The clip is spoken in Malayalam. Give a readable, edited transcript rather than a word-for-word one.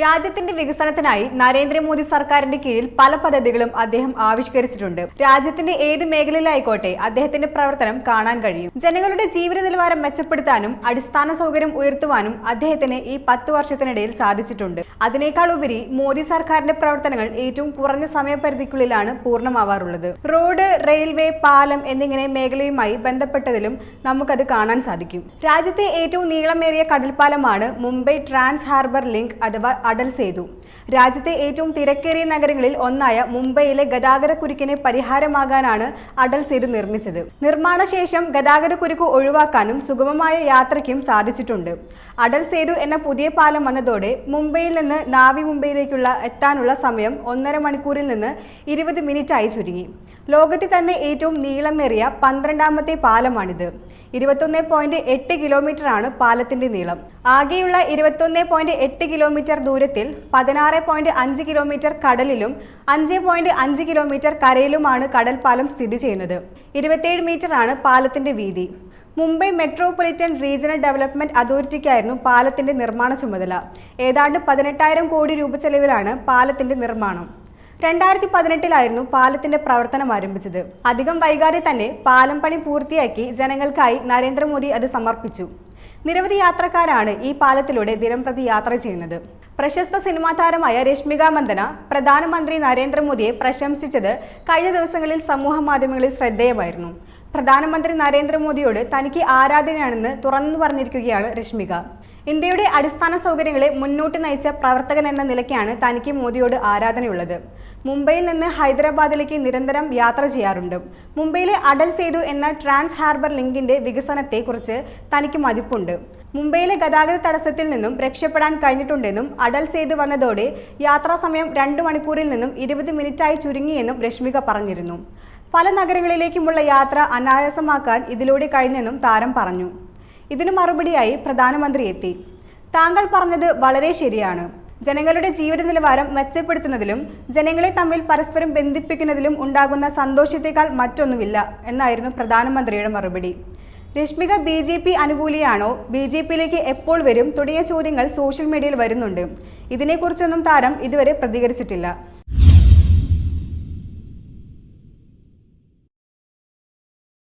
രാജ്യത്തിന്റെ വികസനത്തിനായി നരേന്ദ്രമോദി സർക്കാരിന്റെ കീഴിൽ പല പദ്ധതികളും അദ്ദേഹം ആവിഷ്കരിച്ചിട്ടുണ്ട്. രാജ്യത്തിന്റെ ഏത് മേഖലയിലായിക്കോട്ടെ അദ്ദേഹത്തിന്റെ പ്രവർത്തനം കാണാൻ കഴിയും. ജനങ്ങളുടെ ജീവിത നിലവാരം മെച്ചപ്പെടുത്താനും അടിസ്ഥാന സൗകര്യം ഉയർത്തുവാനും അദ്ദേഹത്തിന് ഈ 10 വർഷത്തിനിടയിൽ സാധിച്ചിട്ടുണ്ട്. അതിനേക്കാൾ ഉപരി മോദി സർക്കാരിന്റെ പ്രവർത്തനങ്ങൾ ഏറ്റവും കുറഞ്ഞ സമയപരിധിക്കുള്ളിലാണ് പൂർണ്ണമാവാറുള്ളത്. റോഡ്, റെയിൽവേ, പാലം എന്നിങ്ങനെ മേഖലയുമായി ബന്ധപ്പെട്ടതിലും നമുക്കത് കാണാൻ സാധിക്കും. രാജ്യത്തെ ഏറ്റവും നീളമേറിയ കടൽപ്പാലമാണ് മുംബൈ ട്രാൻസ് ഹാർബർ ലിങ്ക് അഥവാ അടൽ സേതു. രാജ്യത്തെ ഏറ്റവും തിരക്കേറിയ നഗരങ്ങളിൽ ഒന്നായ മുംബൈയിലെ ഗതാഗതക്കുരുക്കിന് പരിഹാരമാകാനാണ് അടൽ സേതു നിർമ്മിച്ചത്. നിർമ്മാണശേഷം ഗതാഗതക്കുരുക്ക് ഒഴിവാക്കാനും സുഗമമായ യാത്രയ്ക്കും സാധിച്ചിട്ടുണ്ട്. അടൽ സേതു എന്ന പുതിയ പാലം വന്നതോടെ മുംബൈയിൽ നിന്ന് നാവി മുംബൈയിലേക്കുള്ള എത്താനുള്ള സമയം 1.5 മണിക്കൂറിൽ നിന്ന് 20 മിനിറ്റായി ചുരുങ്ങി. ലോകത്തിൽ തന്നെ ഏറ്റവും നീളമേറിയ 12ാമത്തെ പാലമാണിത്. 21.8 കിലോമീറ്ററാണ് പാലത്തിന്റെ നീളം. ആകെയുള്ള 21.8 കിലോമീറ്റർ ദൂരത്തിൽ 16.5 കിലോമീറ്റർ കടലിലും 5.5 കിലോമീറ്റർ കരയിലുമാണ് കടൽപ്പാലം സ്ഥിതി ചെയ്യുന്നത്. 27 മീറ്ററാണ് പാലത്തിന്റെ വീതി. മുംബൈ മെട്രോപൊളിറ്റൻ റീജിയണൽ ഡെവലപ്മെന്റ് അതോറിറ്റിക്കായിരുന്നു പാലത്തിന്റെ നിർമ്മാണ ചുമതല. ഏതാണ്ട് 18,000 കോടി രൂപ ചെലവിലാണ് പാലത്തിന്റെ നിർമ്മാണം. 2018 പാലത്തിന്റെ പ്രവർത്തനം ആരംഭിച്ചത്. അധികം വൈകാതെ തന്നെ പാലം പണി പൂർത്തിയാക്കി ജനങ്ങൾക്കായി നരേന്ദ്രമോദി അത് സമർപ്പിച്ചു. നിരവധി യാത്രക്കാരാണ് ഈ പാലത്തിലൂടെ ദിനംപ്രതി യാത്ര ചെയ്യുന്നത്. പ്രശസ്ത സിനിമാ താരമായ രശ്മിക മന്ദന പ്രധാനമന്ത്രി നരേന്ദ്രമോദിയെ പ്രശംസിച്ചത് കഴിഞ്ഞ ദിവസങ്ങളിൽ സമൂഹ മാധ്യമങ്ങളിൽ ശ്രദ്ധേയമായിരുന്നു. പ്രധാനമന്ത്രി നരേന്ദ്രമോദിയോട് തനിക്ക് ആരാധനയാണെന്ന് തുറന്നു പറഞ്ഞിരിക്കുകയാണ് രശ്മിക. ഇന്ത്യയുടെ അടിസ്ഥാന സൗകര്യങ്ങളെ മുന്നോട്ട് നയിച്ച പ്രവർത്തകൻ എന്ന നിലയ്ക്കാണ് തനിക്ക് മോദിയോട് ആരാധനയുള്ളത്. മുംബൈയിൽ നിന്ന് ഹൈദരാബാദിലേക്ക് നിരന്തരം യാത്ര ചെയ്യാറുണ്ട്. മുംബൈയിലെ അടൽ സേതു എന്ന ട്രാൻസ് ഹാർബർ ലിങ്കിന്റെ വികസനത്തെക്കുറിച്ച് തനിക്ക് മതിപ്പുണ്ട്. മുംബൈയിലെ ഗതാഗത തടസ്സത്തിൽ നിന്നും രക്ഷപ്പെടാൻ കഴിഞ്ഞിട്ടുണ്ടെന്നും അടൽ സേതു വന്നതോടെ യാത്രാ സമയം 2 മണിക്കൂറിൽ നിന്നും 20 മിനിറ്റായി ചുരുങ്ങിയെന്നും രശ്മിക പറഞ്ഞിരുന്നു. പല നഗരങ്ങളിലേക്കുമുള്ള യാത്ര അനായാസമാക്കാൻ ഇതിലൂടെ കഴിഞ്ഞെന്നും താരം പറഞ്ഞു. ഇതിനു മറുപടിയായി പ്രധാനമന്ത്രി എത്തി. താങ്കൾ പറഞ്ഞത് വളരെ ശരിയാണ്. ജനങ്ങളുടെ ജീവിത നിലവാരം മെച്ചപ്പെടുത്തുന്നതിലും ജനങ്ങളെ തമ്മിൽ പരസ്പരം ബന്ധിപ്പിക്കുന്നതിലും ഉണ്ടാകുന്ന സന്തോഷത്തേക്കാൾ മറ്റൊന്നുമില്ല എന്നായിരുന്നു പ്രധാനമന്ത്രിയുടെ മറുപടി. രശ്മിക BJP അനുകൂലിയാണോ, BJPയിലേക്ക് എപ്പോൾ വരും തുടങ്ങിയ ചോദ്യങ്ങൾ സോഷ്യൽ മീഡിയയിൽ വരുന്നുണ്ട്. ഇതിനെക്കുറിച്ചൊന്നും താരം ഇതുവരെ പ്രതികരിച്ചിട്ടില്ല.